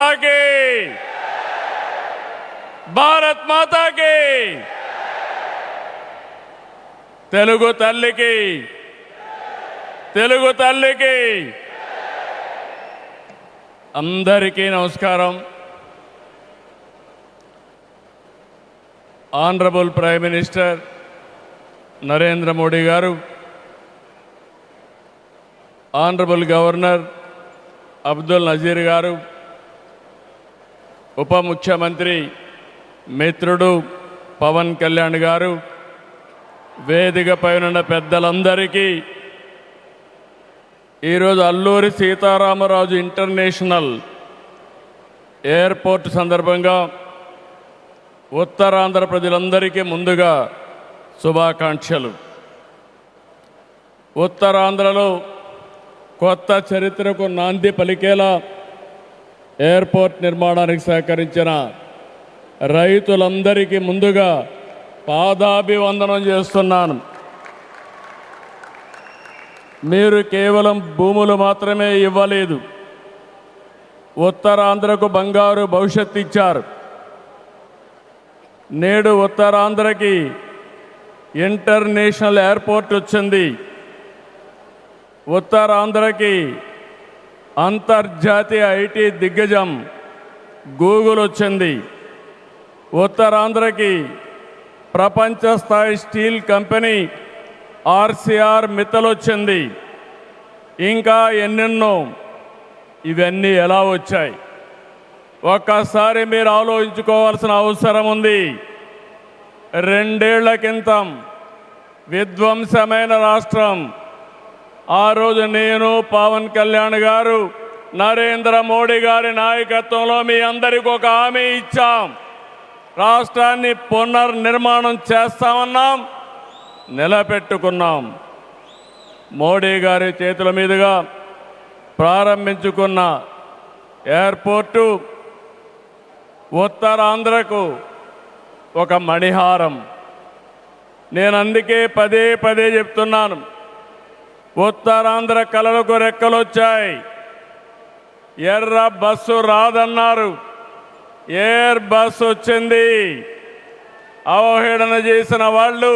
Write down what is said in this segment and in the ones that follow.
की भारत माता की తెలుగు తల్లికి అందరికీ నమస్కారం. Honourable prime minister Narendra Modi గారు, ఆనరబుల్ గవర్నర్ అబ్దుల్ నజీర్ గారు, ఉప ముఖ్యమంత్రి మిత్రుడు పవన్ కళ్యాణ్ గారు, వేదిక పైన పెద్దలందరికీ ఈరోజు అల్లూరి సీతారామరాజు ఇంటర్నేషనల్ ఎయిర్పోర్ట్ సందర్భంగా ఉత్తరాంధ్ర ప్రజలందరికీ ముందుగా శుభాకాంక్షలు. ఉత్తరాంధ్రలో కొత్త చరిత్రకు నాంది పలికేలా ఎయిర్పోర్ట్ నిర్మాణానికి సహకరించిన రైతులందరికీ ముందుగా పాదాభివందనం చేస్తున్నాను. మీరు కేవలం భూములు మాత్రమే ఇవ్వలేదు, ఉత్తరాంధ్రకు బంగారు భవిష్యత్తు ఇచ్చారు. నేడు ఉత్తరాంధ్రకి ఇంటర్నేషనల్ ఎయిర్పోర్ట్ వచ్చింది. ఉత్తరాంధ్రకి అంతర్జాతీయ ఐటీ దిగ్గజం గూగుల్ వచ్చింది. ఉత్తరాంధ్రకి ప్రపంచ స్థాయి స్టీల్ కంపెనీ ఆర్సీఆర్ మిత్తల్ వచ్చింది. ఇంకా ఎన్నెన్నో. ఇవన్నీ ఎలా వచ్చాయి? ఒక్కసారి మీరు ఆలోచించుకోవాల్సిన అవసరం ఉంది. 2 ఏళ్ల క్రితం విధ్వంసమైన రాష్ట్రం. ఆ రోజు నేను, పవన్ కళ్యాణ్ గారు, నరేంద్ర మోడీ గారి నాయకత్వంలో మీ అందరికీ ఒక హామీ ఇచ్చాం. రాష్ట్రాన్ని పునర్నిర్మాణం చేస్తామన్నాం, నిలబెట్టుకున్నాం. మోడీ గారి చేతుల మీదుగా ప్రారంభించుకున్న ఎయిర్పోర్టు ఉత్తరాంధ్రకు ఒక మణిహారం. నేను అందుకే పదే పదే చెప్తున్నాను, ఉత్తరాంధ్ర కలలకు రెక్కలొచ్చాయి. ఎర్ర బస్సు రాదన్నారు, ఎయిర్ బస్ వచ్చింది. అవహేళన చేసిన వాళ్ళు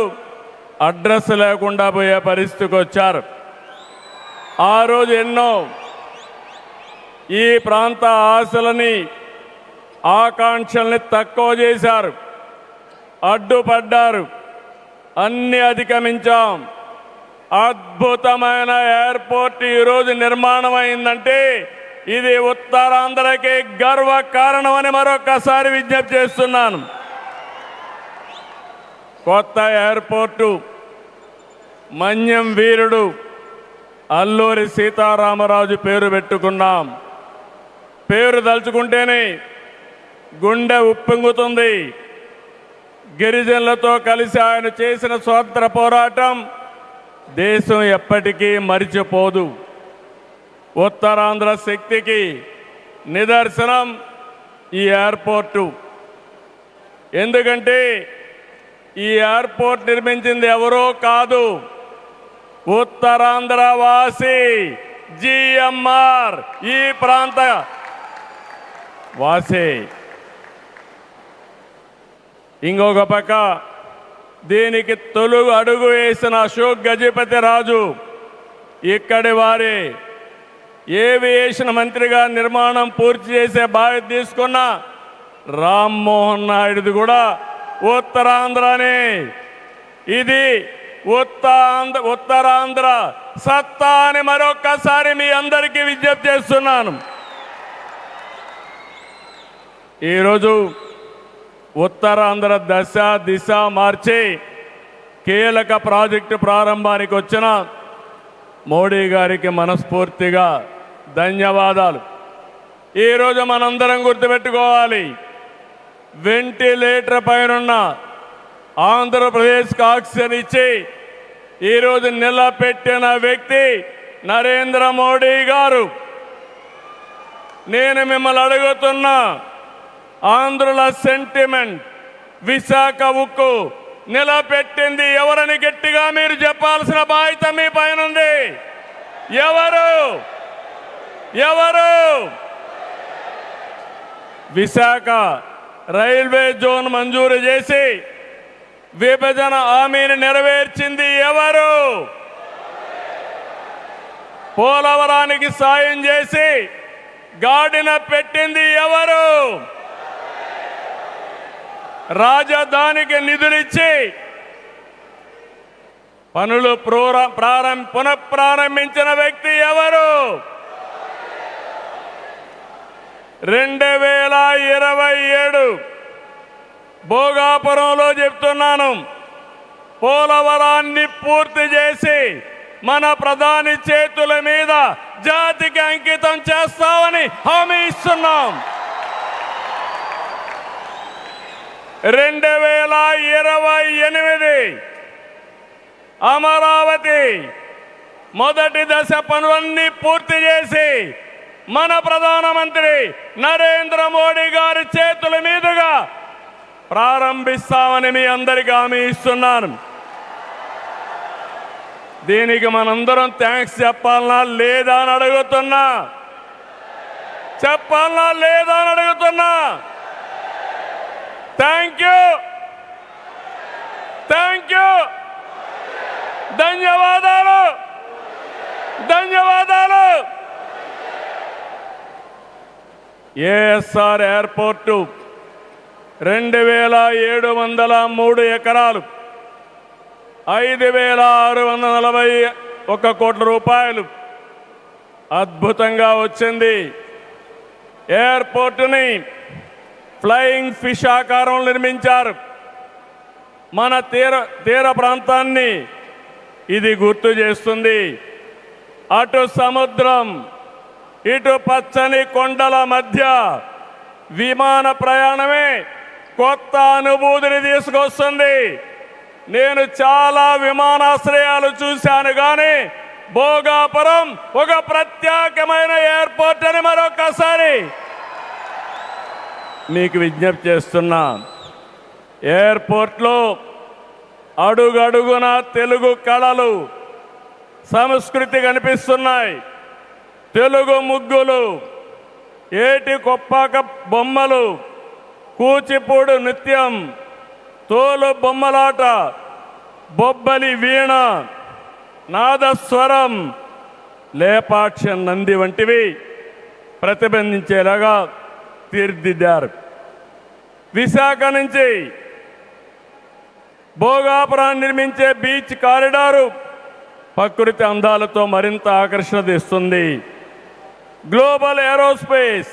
అడ్రస్ లేకుండా పోయే పరిస్థితికి వచ్చారు. ఆ రోజు ఎన్నో ఈ ప్రాంత ఆశలని, ఆకాంక్షల్ని తక్కువ చేశారు, అడ్డుపడ్డారు. అన్ని అధిగమించాం. అద్భుతమైన ఎయిర్పోర్ట్ ఈరోజు నిర్మాణం అయిందంటే ఇది ఉత్తరాంధ్రకి గర్వ కారణమని మరొకసారి విజ్ఞప్తి చేస్తున్నాను. కొత్త ఎయిర్పోర్టు మన్యం వీరుడు అల్లూరి సీతారామరాజు పేరు పెట్టుకున్నాం. పేరు తలుచుకుంటేనే గుండె ఉప్పొంగుతుంది. గిరిజనులతో కలిసి ఆయన చేసిన స్వాతంత్ర పోరాటం దేశం ఎప్పటికీ మరిచిపోదు. ఉత్తరాంధ్ర శక్తికి నిదర్శనం ఈ ఎయిర్పోర్టు. ఎందుకంటే ఈ ఎయిర్పోర్ట్ నిర్మించింది ఎవరో కాదు, ఉత్తరాంధ్ర వాసి జిఎంఆర్, ఈ ప్రాంత వాసి. ఇంకొక పక్క దీనికి తొలుగు అడుగు వేసిన అశోక్ గజపతి రాజు ఇక్కడి వారే. ఏవియేషన్ మంత్రిగా నిర్మాణం పూర్తి చేసే బాధ్యత తీసుకున్న రామ్మోహన్ నాయుడుది కూడా ఉత్తరాంధ్రనే. ఇది ఉత్తరాంధ్ర సత్తా అని మరొక్కసారి మీ అందరికీ విజ్ఞప్తి చేస్తున్నాను. ఈరోజు ఉత్తరాంధ్ర దశ దిశ మార్చి కీలక ప్రాజెక్టు ప్రారంభానికి వచ్చిన మోడీ గారికి మనస్ఫూర్తిగా ధన్యవాదాలు. ఈరోజు మనందరం గుర్తుపెట్టుకోవాలి, వెంటిలేటర్ పైనున్న ఆంధ్రప్రదేశ్కి ఆక్సిజన్ ఇచ్చి ఈరోజు నిలబెట్టిన వ్యక్తి నరేంద్ర మోడీ గారు. నేను మిమ్మల్ని అడుగుతున్నా, ఆంధ్రుల సెంటిమెంట్ విశాఖ ఉక్కు నిలబెట్టింది ఎవరని గట్టిగా మీరు చెప్పాల్సిన బాధ్యత మీ పైన ఉంది. ఎవరు? విశాఖ రైల్వే జోన్ మంజూరు చేసి విభజన హామీని నెరవేర్చింది ఎవరు? పోలవరానికి సాయం చేసి గాడిన పెట్టింది ఎవరు? రాజధానికి నిధులిచ్చి పనులు పునఃప్రారంభించిన వ్యక్తి ఎవరు? 2027 భోగాపురంలో చెప్తున్నాను, పోలవరాన్ని పూర్తి చేసి మన ప్రధాని చేతుల మీద జాతికి అంకితం చేస్తామని హామీ ఇస్తున్నాం. 2028 అమరావతి మొదటి దశ పనులన్నీ పూర్తి చేసి మన ప్రధానమంత్రి నరేంద్ర మోడీ గారి చేతుల మీదుగా ప్రారంభిస్తామని మీ అందరికీ హామీ ఇస్తున్నాను. దీనికి మనందరం థ్యాంక్స్ చెప్పాలనా లేదా అని అడుగుతున్నా. చెప్పాలనా లేదా అని అడుగుతున్నా. థ్యాంక్ యూ, థ్యాంక్ యూ, ధన్యవాదాలు, ధన్యవాదాలు. ఏఎస్ఆర్ ఎయిర్పోర్టు 2703 ఎకరాలు, 5641 కోట్ల రూపాయలు అద్భుతంగా వచ్చింది. ఎయిర్పోర్టుని ఫ్లయింగ్ ఫిష్ ఆకారంలో నిర్మించారు. మన తీర ప్రాంతాన్ని ఇది గుర్తు చేస్తుంది. అటు సముద్రం, ఇటు పచ్చని కొండల మధ్య విమాన ప్రయాణమే కొత్త అనుభూతిని తీసుకొస్తుంది. నేను చాలా విమానాశ్రయాలు చూశాను, కానీ భోగాపురం ఒక ప్రత్యేకమైన ఎయిర్పోర్ట్ అని మరొకసారి మీకు విజ్ఞప్తి చేస్తున్నా. ఎయిర్పోర్ట్లో అడుగడుగున తెలుగు కళలు, సంస్కృతి కనిపిస్తున్నాయి. తెలుగు ముగ్గులు, ఏటి కొప్పాక బొమ్మలు, కూచిపూడి నృత్యం, తోలు బొమ్మలాట, బొబ్బలి వీణ, నాదస్వరం, లేపాక్ష నంది వంటివి ప్రతిబింబించేలాగా తీర్చిదిద్దారు. విశాఖ నుంచి భోగాపురాన్ని నిర్మించే బీచ్ కారిడారు ప్రకృతి అందాలతో మరింత ఆకర్షణ తెస్తుంది. గ్లోబల్ ఏరోస్పేస్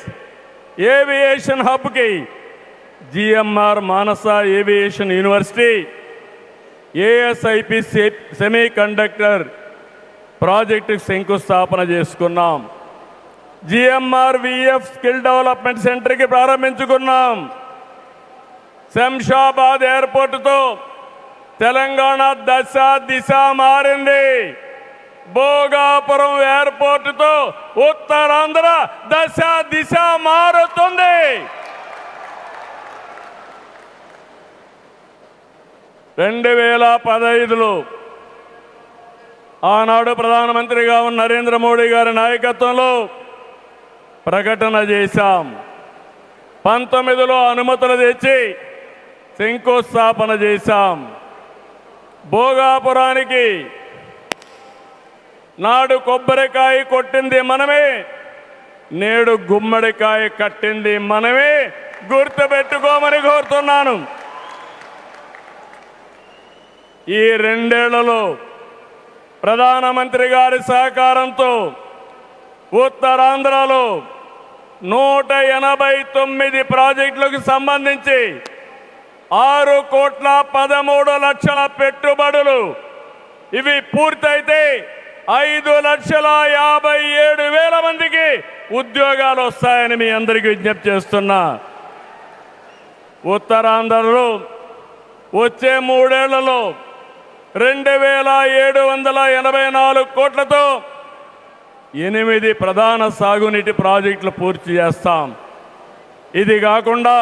ఏవియేషన్ హబ్కి GMR Mansas aviation university, ASIP semiconductor ప్రాజెక్టుకు శంకుస్థాపన చేసుకున్నాం. జిఎంఆర్ విఎఫ్ స్కిల్ డెవలప్మెంట్ సెంటర్కి ప్రారంభించుకున్నాం. శంషాబాద్ ఎయిర్పోర్టుతో తెలంగాణ దశ దిశ మారింది. భోగాపురం ఎయిర్పోర్టుతో ఉత్తరాంధ్ర దశ దిశ మారుతుంది. 2015లో ఆనాడు ప్రధానమంత్రిగా ఉన్న నరేంద్ర మోడీ గారి నాయకత్వంలో ప్రకటన చేశాం. 19లో అనుమతులు తెచ్చి శంకుస్థాపన చేశాం. భోగాపురానికి నాడు కొబ్బరికాయ కొట్టింది మనమే, నేడు గుమ్మడికాయ కట్టింది మనమే. గుర్తుపెట్టుకోమని కోరుతున్నాను. ఈ 2 ఏళ్లలో ప్రధానమంత్రి గారి సహకారంతో ఉత్తరాంధ్రలో 189 ప్రాజెక్టులకు సంబంధించి 6,13,00,000 పెట్టుబడులు. ఇవి పూర్తయితే 5,57,000 మందికి ఉద్యోగాలు వస్తాయని మీ అందరికీ విజ్ఞప్తి చేస్తున్నా. ఉత్తరాంధ్రలో వచ్చే 3 ఏళ్లలో 2,784 కోట్లతో 8 ప్రధాన సాగునీటి ప్రాజెక్టులు పూర్తి చేస్తాం. ఇది కాకుండా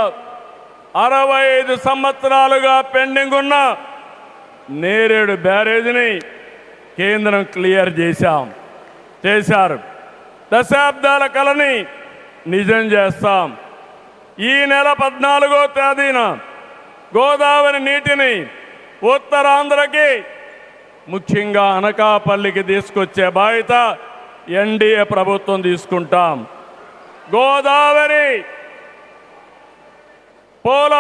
65 సంవత్సరాలుగా పెండింగ్ ఉన్న నేరేడు బ్యారేజీని కేంద్రం క్లియర్ చేశారు. దశాబ్దాల కళని నిజం చేస్తాం. ఈ నెల 14వ తేదీన గోదావరి నీటిని ఉత్తరాంధ్రకి ముఖ్యంగా అనకాపల్లికి తీసుకొచ్చే బాధ్యత ఎన్డీఏ ప్రభుత్వం తీసుకుంటాం. గోదావరి పోల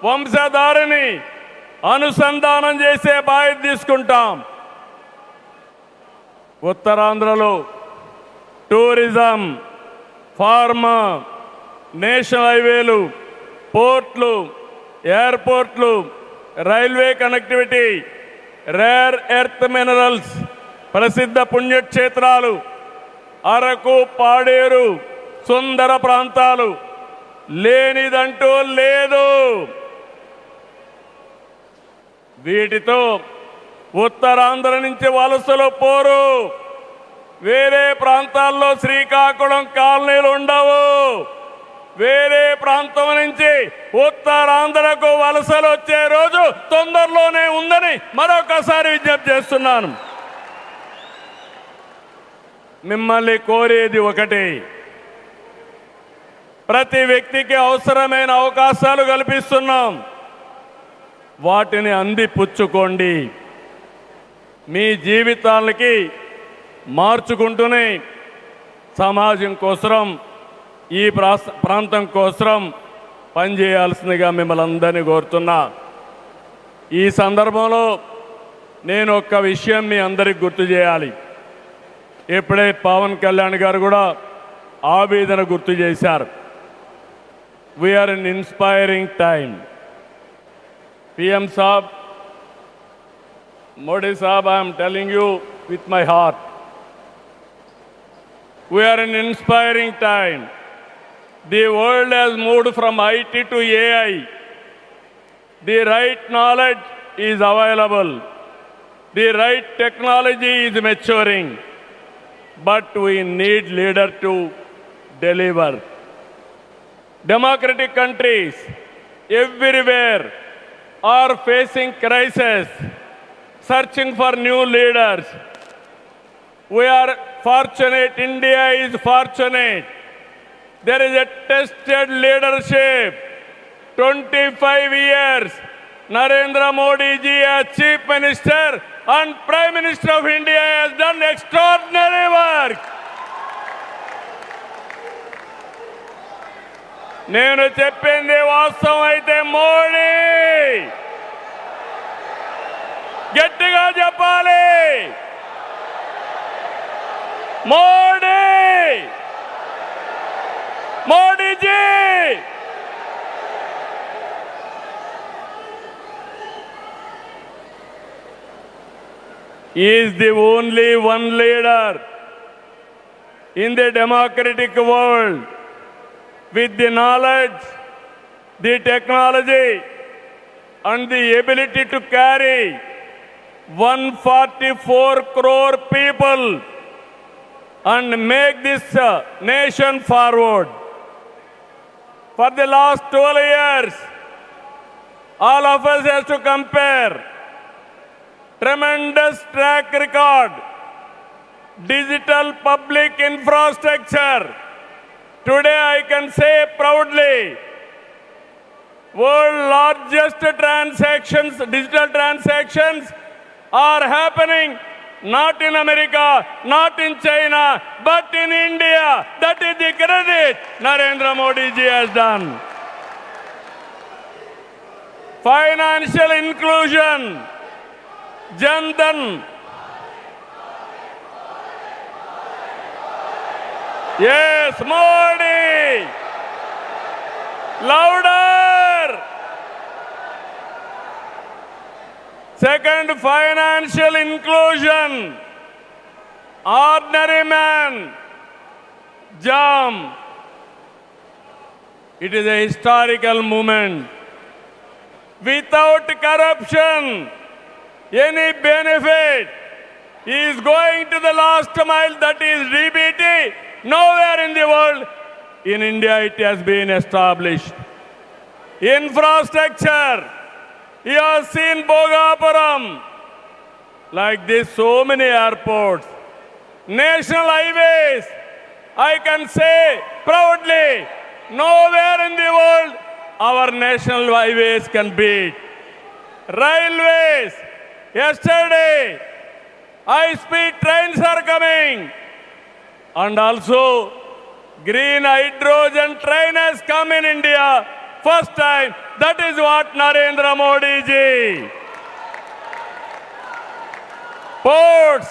వంశధారిని అనుసంధానం చేసే బాధ్యత తీసుకుంటాం. ఉత్తరాంధ్రలో టూరిజం, ఫార్మా, నేషనల్ హైవేలు, పోర్ట్లు, ఎయిర్పోర్ట్లు, railway connectivity, rare earth minerals, ప్రసిద్ధ పుణ్యక్షేత్రాలు, అరకు, పాడేరు, సుందర ప్రాంతాలు లేనిదంటూ లేదు. వీటితో ఉత్తరాంధ్ర నుంచి వలసలు పోరు. వేరే ప్రాంతాల్లో శ్రీకాకుళం కాలనీలు ఉండవు. వేరే ప్రాంతం నుంచి ఉత్తరాంధ్రకు వలసలు వచ్చే రోజు తొందరలోనే ఉందని మరొకసారి విజ్ఞప్తి చేస్తున్నాను. మిమ్మల్ని కోరేది ఒకటి, ప్రతి వ్యక్తికి అవసరమైన అవకాశాలు కల్పిస్తున్నాం. వాటిని అందిపుచ్చుకోండి. మీ జీవితాలకి మార్చుకుంటూనే సమాజం కోసం, ఈ ప్రాంతం కోసం పనిచేయాల్సిందిగా మిమ్మల్ని అందరినీ కోరుతున్నా. ఈ సందర్భంలో నేను ఒక్క విషయం మీ అందరికి గుర్తు చేయాలి. ఇప్పుడే పవన్ కళ్యాణ్ గారు కూడా ఆవేదన గుర్తు చేశారు. We are in inspiring time. PM Saab, Modi Saab, I am telling you with my heart. We are in inspiring time. The world has moved from IT to AI. The right knowledge is available. The right technology is maturing. But we need leaders to deliver. Democratic countries everywhere are facing crisis, searching for new leaders. We are fortunate, India is fortunate. There is a tested leadership. 25 years, Narendra Modi ji as Chief Minister and Prime Minister of India has done extraordinary work. నేను చెప్పింది వాస్తవం అయితే మోడీ గట్టిగా చెప్పాలి. Modi, Modiji. He is the only one leader in the democratic world with the knowledge, the technology and the ability to carry 144 crore people and make this nation forward. For the last 12 years, all of us have to compare tremendous track record, digital public infrastructure. Today I can say proudly, world largest transactions, digital transactions are happening not in America, not in China, but in India. That is the credit Narendra Modi ji has done. Financial inclusion, Jan Dhan. Yes, Modi. Louder. Second, financial inclusion. Ordinary man, JAM. It is a historical moment. Without corruption, any benefit is going to the last mile, that is DBT. Nowhere in the world, in India it has been established. Infrastructure, you have seen Bhogapuram, like this so many airports, national highways. I can say proudly, nowhere in the world our national highways can beat. Railways, yesterday, high-speed trains are coming. And also, green hydrogen train has come in India. First time, that is what Narendra Modi ji. Ports,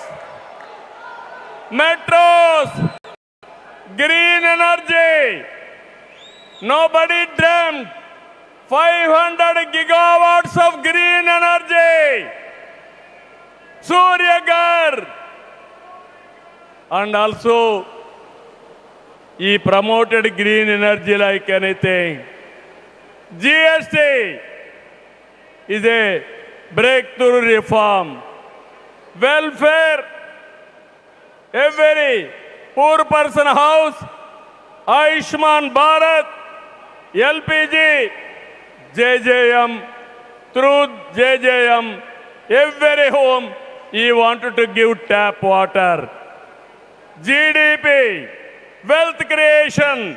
metros, green energy. Nobody dreamt 500 gigawatts of green energy. Surya Ghar. And also, he promoted green energy like anything. GST is a breakthrough reform. Welfare, every poor person house, Ayushman Bharat, LPG, JJM, through JJM, every home he wanted to give tap water. GDP, wealth creation,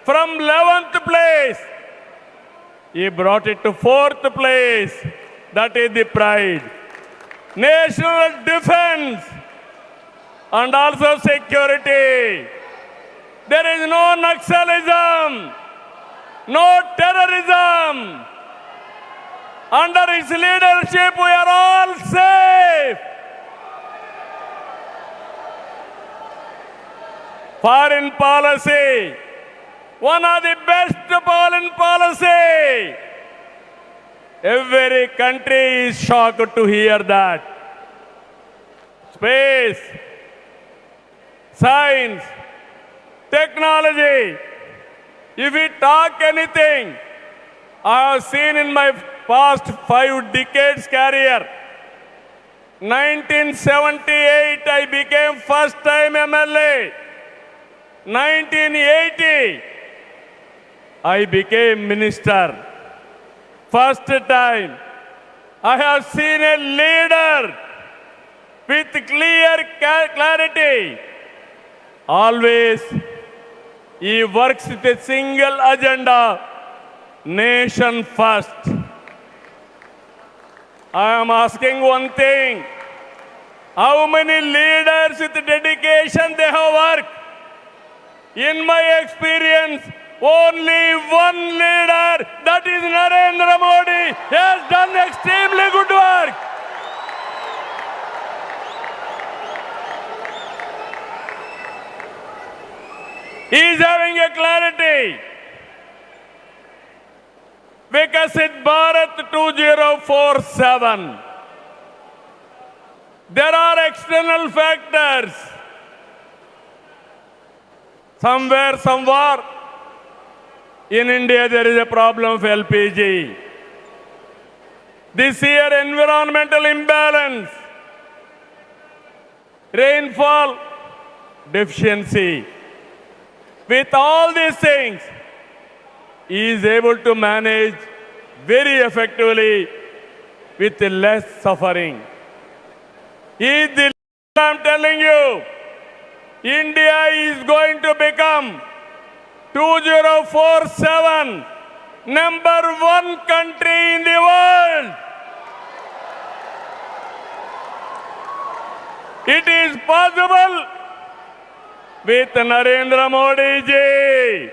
from 11th place, he brought it to 4th place. That is the pride. National defense and also security. There is no Naxalism, no terrorism. Under his leadership, we are all safe. Foreign policy, one of the best foreign policy. Every country is shocked to hear that. Space, science, technology. If we talk anything, I have seen in my past 5 decades career. 1978, I became first time MLA. 1980, I became minister. First time, I have seen a leader with clear clarity. Always, he works with a single agenda, nation first. I am asking one thing, how many leaders with dedication they have worked? In my experience, only one leader, that is Narendra Modi, has done extremely good work. He is having a clarity. Vikasit Bharat 2047. There are external factors. Somewhere, in India, there is a problem of LPG. This year, environmental imbalance, rainfall deficiency. With all these things, he is able to manage very effectively with less suffering. I'm telling you, India is going to become 2047 number 1 country in the world. It is possible with Narendra Modi ji.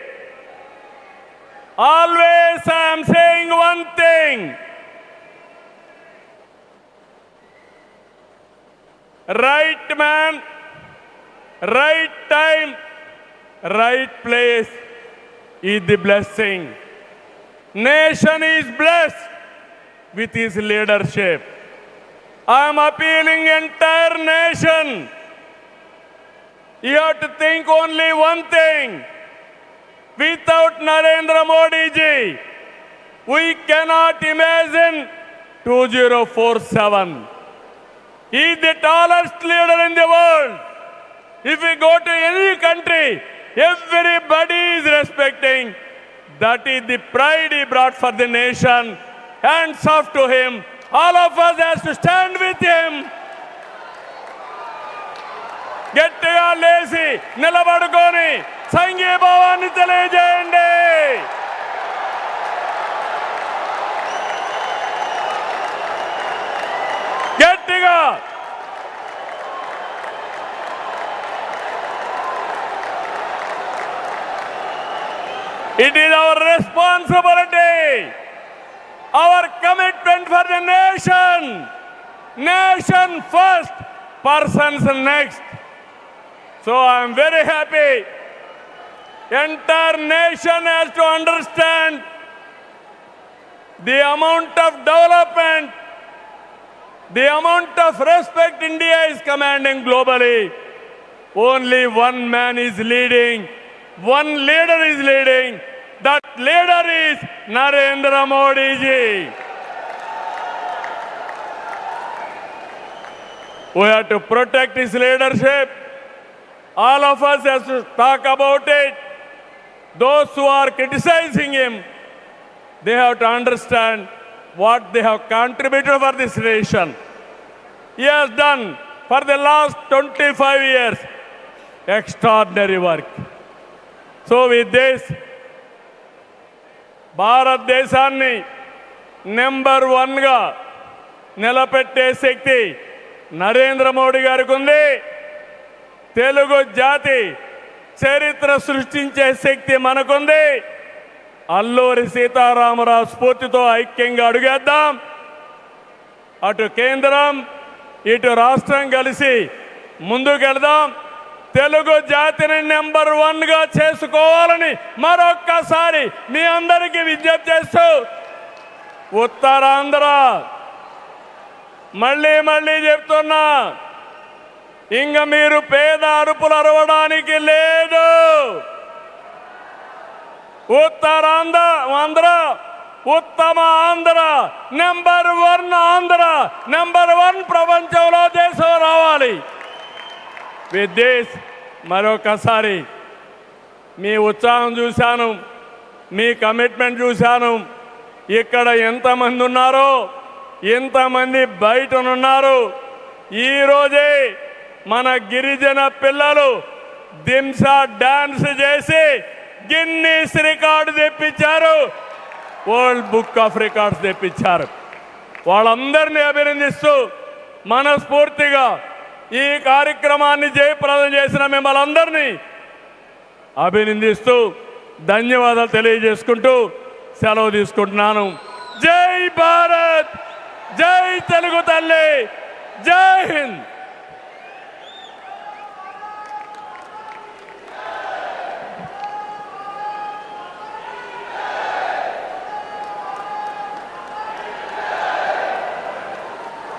Always I am saying one thing. Right man, right time, right place is the blessing. Nation is blessed with his leadership. I am appealing entire nation. You have to think only one thing. Without Narendra Modi ji, we cannot imagine 2047. He is the tallest leader in the world. If we go to any country, everybody is respecting. That is the pride he brought for the nation. Hands off to him. All of us has to stand with him. గట్టిగా లేచి నిలబడుకొని సంఘీభావాన్ని తెలియజేయండి. గట్టిగా it is our responsibility, our commitment for the nation. Nation first, persons next. So I am very happy. Entire nation has to understand the amount of development, the amount of respect India is commanding globally. Only one man is leading, one leader is leading. That leader is Narendra Modi ji. We have to protect his leadership. All of us have to talk about it. Those who are criticizing him, they have to understand what they have contributed for this nation. He has done for the last 25 years extraordinary work. So with this, భారతదేశాన్ని number 1గా నిలబెట్టే శక్తి నరేంద్ర మోడీ గారికి ఉంది. తెలుగు జాతి చరిత్ర సృష్టించే శక్తి మనకుంది. అల్లూరి సీతారామరాజు స్ఫూర్తితో ఐక్యంగా అడుగేద్దాం. అటు కేంద్రం ఇటు రాష్ట్రం కలిసి ముందుకెళ్దాం. తెలుగు జాతిని నెంబర్ 1గా చేసుకోవాలని మరొక్కసారి మీ అందరికీ విజ్ఞప్తి చేస్తూ, ఉత్తరాంధ్ర మళ్ళీ చెప్తున్నా, ఇంక మీరు పేద అరుపులు అరవడానికి లేదు. ఉత్తరాంధ్ర ఉత్తమ ఆంధ్ర, నెంబర్ 1 ఆంధ్ర, నెంబర్ 1 ప్రపంచంలో దేశం రావాలి. విత్ దిస్ మరొకసారి మీ ఉత్సాహం చూశాను, మీ కమిట్మెంట్ చూశాను. ఇక్కడ ఎంతమంది ఉన్నారో ఎంతమంది బయటనున్నారు. ఈరోజే మన గిరిజన పిల్లలు దింసా డాన్స్ చేసి గిన్నీస్ రికార్డు తెప్పించారు, వరల్డ్ బుక్ ఆఫ్ రికార్డ్స్ తెప్పించారు. వాళ్ళందరినీ అభినందిస్తూ మనస్ఫూర్తిగా ఈ కార్యక్రమాన్ని జయప్రదం చేసిన మిమ్మల్ని అందరినీ అభినందిస్తూ ధన్యవాదాలు తెలియజేసుకుంటూ సెలవు తీసుకుంటున్నాను. జై భారత్, జై తెలుగు తల్లి, జై హింద్.